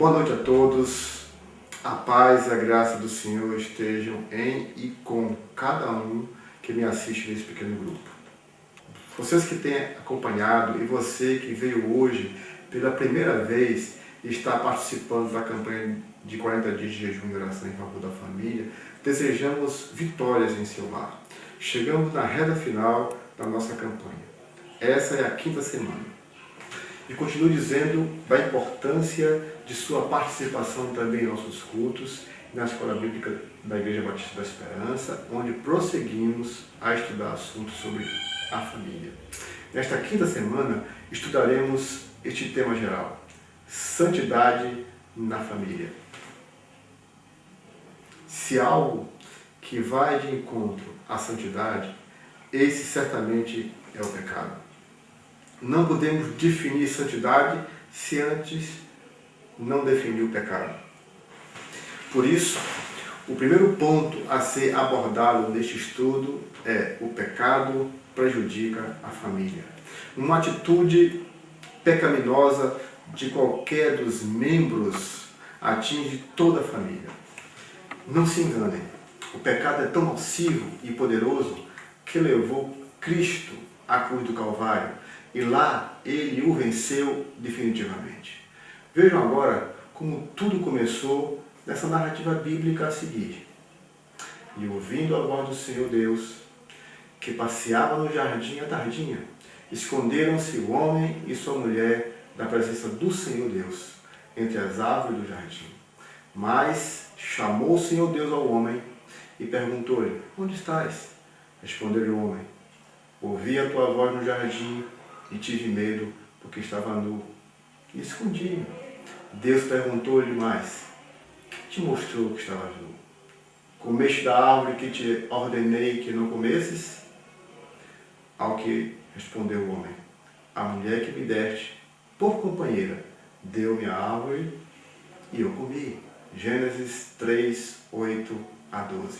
Boa noite a todos, a paz e a graça do Senhor estejam em e com cada um que me assiste nesse pequeno grupo. Vocês que têm acompanhado e você que veio hoje pela primeira vez e está participando da campanha de 40 dias de jejum e oração em favor da família, desejamos vitórias em seu lar. Chegamos na reta final da nossa campanha. Essa é a 5ª semana. E continuo dizendo da importância de sua participação também em nossos cultos, na Escola Bíblica da Igreja Batista da Esperança, onde prosseguimos a estudar assuntos sobre a família. Nesta 5ª semana, estudaremos este tema geral: santidade na família. Se algo que vai de encontro à santidade, esse certamente é o pecado. Não podemos definir santidade se antes não definir o pecado. Por isso, o primeiro ponto a ser abordado neste estudo é: o pecado prejudica a família. Uma atitude pecaminosa de qualquer dos membros atinge toda a família. Não se enganem, o pecado é tão nocivo e poderoso que levou Cristo à cruz do Calvário e lá ele o venceu definitivamente. Vejam agora como tudo começou nessa narrativa bíblica a seguir. E ouvindo a voz do Senhor Deus, que passeava no jardim à tardinha, esconderam-se o homem e sua mulher da presença do Senhor Deus, entre as árvores do jardim. Mas chamou o Senhor Deus ao homem e perguntou-lhe: onde estás? Respondeu-lhe o homem: ouvi a tua voz no jardim e tive medo, porque estava nu e escondi-me. Deus perguntou-lhe mais: quem te mostrou que estavas nu? Comeste da árvore que te ordenei que não comesses? Ao que respondeu o homem: a mulher que me deste por companheira deu-me a árvore e eu comi. Gênesis 3, 8 a 12.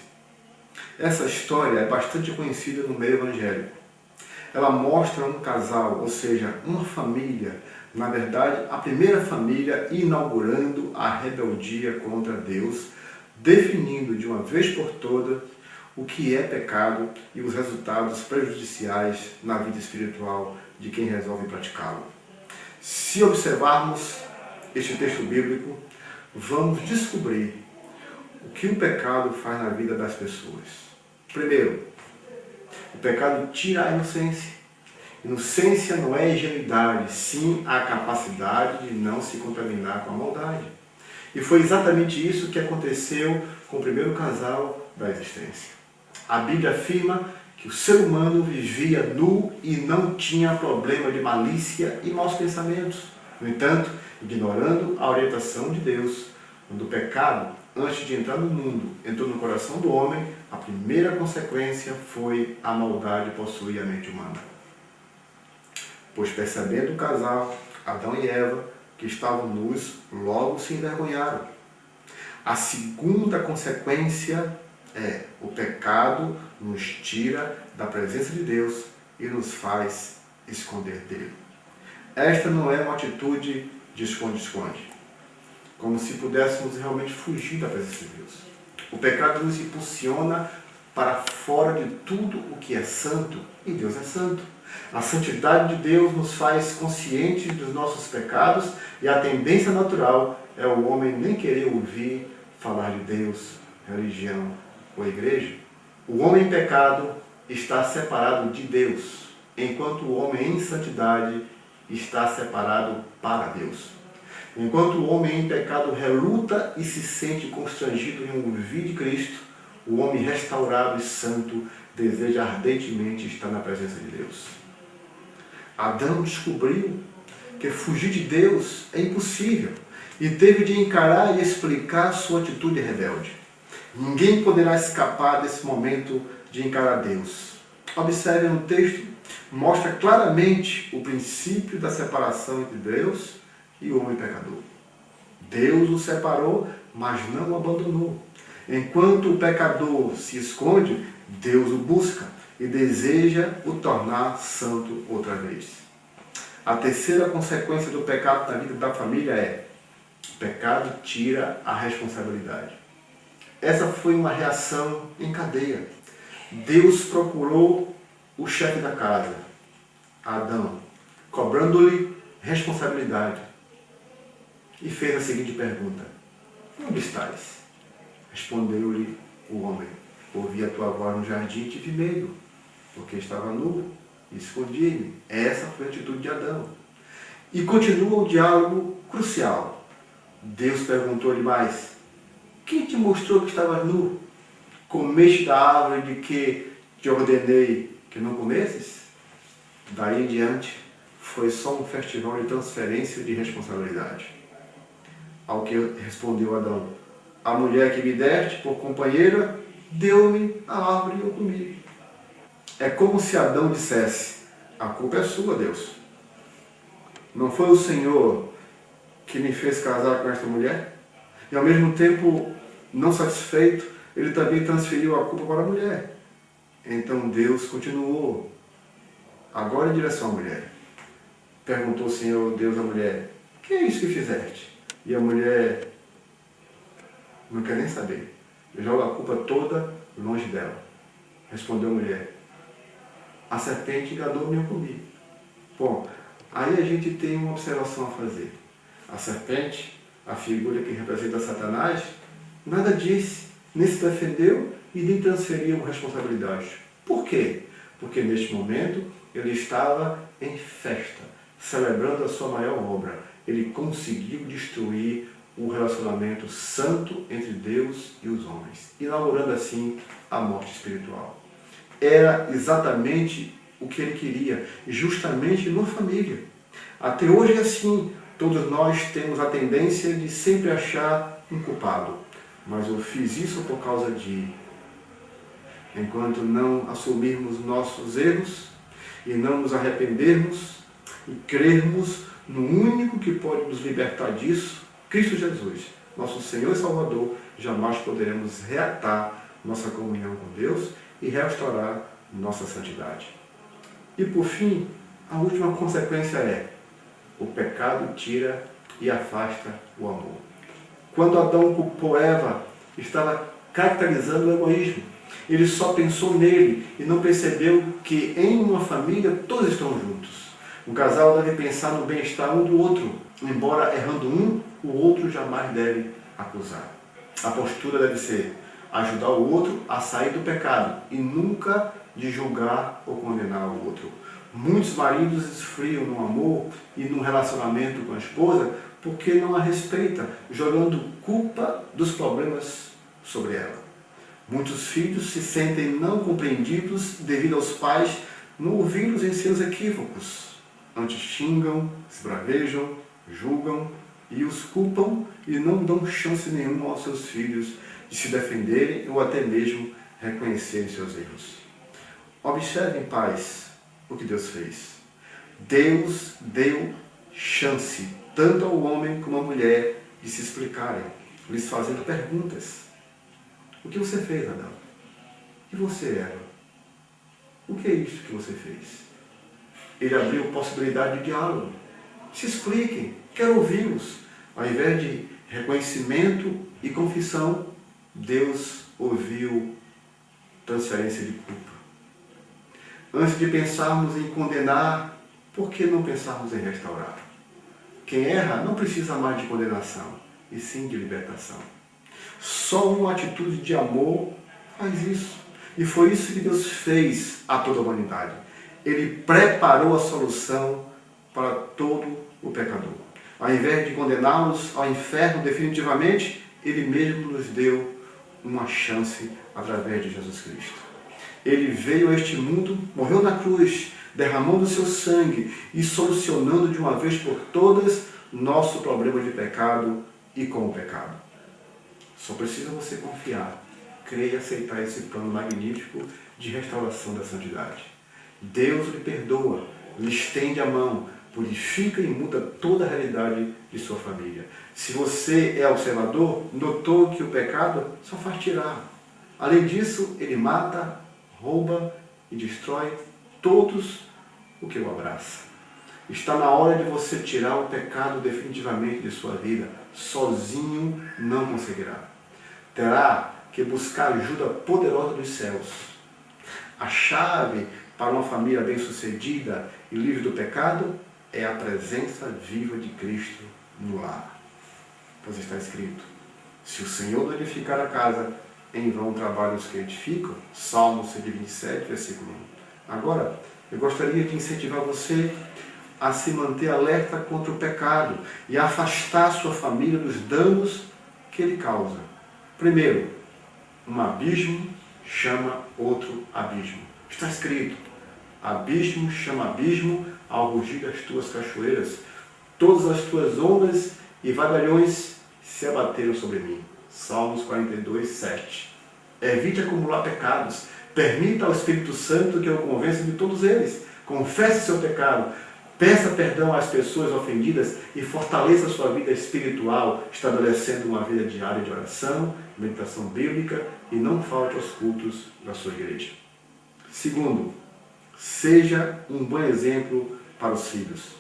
Essa história é bastante conhecida no meio evangélico. Ela mostra um casal, ou seja, uma família, na verdade, a primeira família, inaugurando a rebeldia contra Deus, definindo de uma vez por todas o que é pecado e os resultados prejudiciais na vida espiritual de quem resolve praticá-lo. Se observarmos este texto bíblico, vamos descobrir o que o pecado faz na vida das pessoas. Primeiro, o pecado tira a inocência. Inocência não é ingenuidade, sim a capacidade de não se contaminar com a maldade. E foi exatamente isso que aconteceu com o primeiro casal da existência. A Bíblia afirma que o ser humano vivia nu e não tinha problema de malícia e maus pensamentos. No entanto, ignorando a orientação de Deus, quando o pecado, antes de entrar no mundo, entrou no coração do homem, a primeira consequência foi a maldade possuir a mente humana. Pois percebendo o casal, Adão e Eva, que estavam nus, logo se envergonharam. A segunda consequência é: o pecado nos tira da presença de Deus e nos faz esconder dele. Esta não é uma atitude de esconde-esconde, como se pudéssemos realmente fugir da presença de Deus. O pecado nos impulsiona para fora de tudo o que é santo, e Deus é santo. A santidade de Deus nos faz conscientes dos nossos pecados e a tendência natural é o homem nem querer ouvir falar de Deus, religião ou igreja. O homem em pecado está separado de Deus, enquanto o homem em santidade está separado para Deus. Enquanto o homem em pecado reluta e se sente constrangido em ouvir de Cristo, o homem restaurado e santo deseja ardentemente estar na presença de Deus. Adão descobriu que fugir de Deus é impossível e teve de encarar e explicar sua atitude rebelde. Ninguém poderá escapar desse momento de encarar Deus. Observe no texto, mostra claramente o princípio da separação entre Deus e o homem pecador. Deus o separou, mas não o abandonou. Enquanto o pecador se esconde, Deus o busca e deseja o tornar santo outra vez. A terceira consequência do pecado na vida da família é: O pecado tira a responsabilidade. Essa foi uma reação em cadeia. Deus procurou o chefe da casa, Adão, cobrando-lhe responsabilidade. E fez a seguinte pergunta: onde estás? Respondeu-lhe o homem: ouvi a tua voz no jardim e tive medo, porque estava nu e escondi-me. Essa foi a atitude de Adão. E continua o diálogo crucial. Deus perguntou-lhe mais: quem te mostrou que estavas nu? Comeste da árvore de que te ordenei que não comesses? Daí em diante, foi só um festival de transferência de responsabilidade. Ao que respondeu Adão: a mulher que me deste por companheira deu-me a árvore e eu comi. É como se Adão dissesse: a culpa é sua, Deus. Não foi o Senhor que me fez casar com esta mulher? E ao mesmo tempo, não satisfeito, ele também transferiu a culpa para a mulher. Então Deus continuou, agora em direção à mulher. Perguntou o Senhor Deus à mulher: que é isso que fizeste? E a mulher não quer nem saber. Joga a culpa toda longe dela. Respondeu a mulher: a serpente enganou-me e eu comi. Bom, aí a gente tem uma observação a fazer. A serpente, a figura que representa Satanás, nada disse, nem se defendeu e nem transferiu responsabilidade. Por quê? Porque neste momento ele estava em festa, celebrando a sua maior obra. Ele conseguiu destruir o relacionamento santo entre Deus e os homens, inaugurando assim a morte espiritual. Era exatamente o que ele queria, justamente numa família. Até hoje é assim, todos nós temos a tendência de sempre achar um culpado. Mas eu fiz isso por causa de... Enquanto não assumirmos nossos erros e não nos arrependermos e crermos no único que pode nos libertar disso, Cristo Jesus, nosso Senhor e Salvador, jamais poderemos reatar nossa comunhão com Deus e restaurar nossa santidade. E por fim, a última consequência é: o pecado tira e afasta o amor. Quando Adão culpou Eva, estava caracterizando o egoísmo. Ele só pensou nele e não percebeu que em uma família todos estão juntos. Um casal deve pensar no bem-estar um do outro. Embora errando um, o outro jamais deve acusar. A postura deve ser ajudar o outro a sair do pecado e nunca de julgar ou condenar o outro. Muitos maridos esfriam no amor e no relacionamento com a esposa porque não a respeita, jogando culpa dos problemas sobre ela. Muitos filhos se sentem não compreendidos devido aos pais não ouvirem os ensinos equívocos. Antes xingam, esbravejam, julgam e os culpam e não dão chance nenhuma aos seus filhos de se defenderem ou até mesmo reconhecerem seus erros. Observem, pais, o que Deus fez. Deus deu chance tanto ao homem como à mulher de se explicarem, lhes fazendo perguntas. O que você fez, Adão? E você, Eva? O que é isso que você fez? Ele abriu possibilidade de diálogo. Se expliquem, quero ouvi-los. Ao invés de reconhecimento e confissão, Deus ouviu transferência de culpa. Antes de pensarmos em condenar, por que não pensarmos em restaurar? Quem erra não precisa mais de condenação, e sim de libertação. Só uma atitude de amor faz isso. E foi isso que Deus fez a toda a humanidade. Ele preparou a solução para todo o pecador. Ao invés de condená-los ao inferno definitivamente, Ele mesmo nos deu uma chance através de Jesus Cristo. Ele veio a este mundo, morreu na cruz, derramando o seu sangue e solucionando de uma vez por todas nosso problema de pecado e com o pecado. Só precisa você confiar, crer e aceitar esse plano magnífico de restauração da santidade. Deus lhe perdoa, lhe estende a mão, purifica e muda toda a realidade de sua família. Se você é observador, notou que o pecado só faz tirar. Além disso, ele mata, rouba e destrói todos o que o abraça. Está na hora de você tirar o pecado definitivamente de sua vida. Sozinho não conseguirá. Terá que buscar ajuda poderosa dos céus. A chave para uma família bem-sucedida e livre do pecado é a presença viva de Cristo no lar. Pois está escrito: se o Senhor não edificar a casa, em vão trabalham os que edificam. Salmo 127, versículo 1. Agora, eu gostaria de incentivar você a se manter alerta contra o pecado e a afastar sua família dos danos que ele causa. Primeiro, um abismo chama outro abismo. Está escrito: abismo chama abismo ao rugir das tuas cachoeiras. Todas as tuas ondas e vagalhões se abateram sobre mim. Salmos 42, 7. Evite acumular pecados. Permita ao Espírito Santo que o convença de todos eles. Confesse seu pecado. Peça perdão às pessoas ofendidas e fortaleça a sua vida espiritual, estabelecendo uma vida diária de oração, meditação bíblica e não falte aos cultos da sua igreja. Segundo, seja um bom exemplo para os filhos,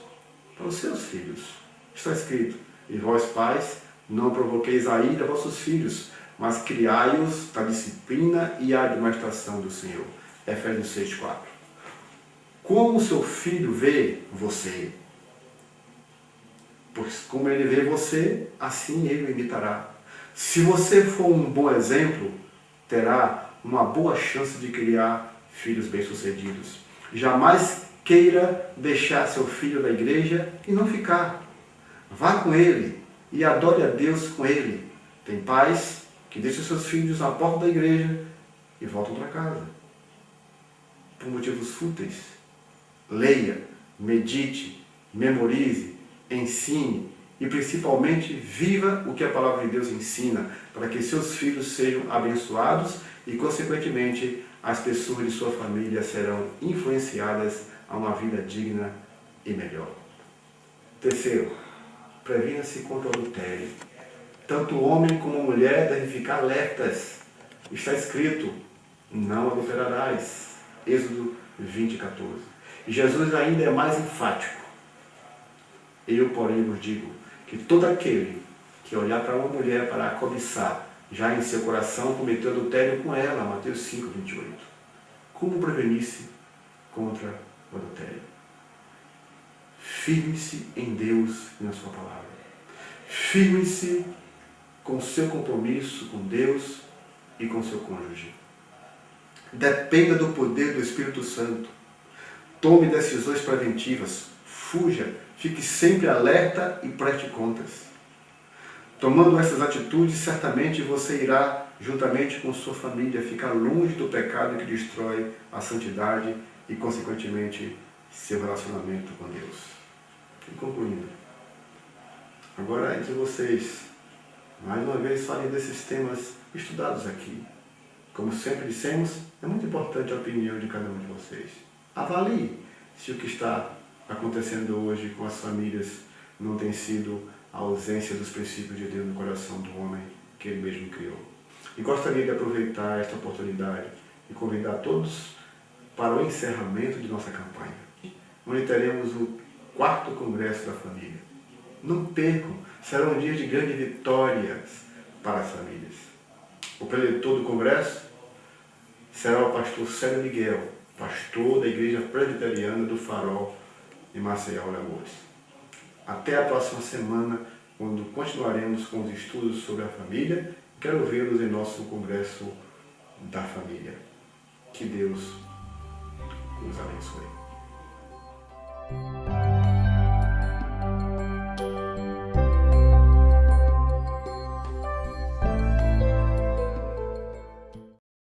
para os seus filhos. Está escrito: e vós, pais, não provoqueis a ira a vossos filhos, mas criai-os da disciplina e a admoestação do Senhor. Efésios 6, 4. Como seu filho vê você, pois como ele vê você, assim ele o imitará. Se você for um bom exemplo, terá uma boa chance de criar filhos bem-sucedidos. Jamais queira deixar seu filho da igreja e não ficar. Vá com ele e adore a Deus com ele. Tem pais que deixam seus filhos na porta da igreja e voltam para casa, por motivos fúteis. Leia, medite, memorize, ensine e principalmente viva o que a palavra de Deus ensina, para que seus filhos sejam abençoados e, consequentemente, as pessoas de sua família serão influenciadas a uma vida digna e melhor. Terceiro, previna-se contra o adultério. Tanto o homem como a mulher devem ficar alertas. Está escrito: não adulterarás. Êxodo 20, 14. E Jesus ainda é mais enfático. Eu, porém, vos digo que todo aquele que olhar para uma mulher para a cobiçar, já em seu coração cometeu adultério com ela. Mateus 5, 28. Como prevenir-se contra o adultério? Firme-se em Deus e na sua palavra. Firme-se com o seu compromisso com Deus e com seu cônjuge. Dependa do poder do Espírito Santo. Tome decisões preventivas. Fuja. Fique sempre alerta e preste contas. Tomando essas atitudes, certamente você irá, juntamente com sua família, ficar longe do pecado que destrói a santidade e, consequentemente, seu relacionamento com Deus. E concluindo, agora entre vocês, mais uma vez falem desses temas estudados aqui. Como sempre dissemos, é muito importante a opinião de cada um de vocês. Avalie se o que está acontecendo hoje com as famílias não tem sido a ausência dos princípios de Deus no coração do homem que Ele mesmo criou. E gostaria de aproveitar esta oportunidade e convidar todos para o encerramento de nossa campanha, onde teremos o 4º Congresso da Família. Não percam, serão dias de grandes vitórias para as famílias. O preletor do Congresso será o pastor Célio Miguel, pastor da Igreja Presbiteriana do Farol, em Maceió, Alagoas. Até a próxima semana, quando continuaremos com os estudos sobre a família. Quero vê-los em nosso Congresso da Família. Que Deus nos abençoe.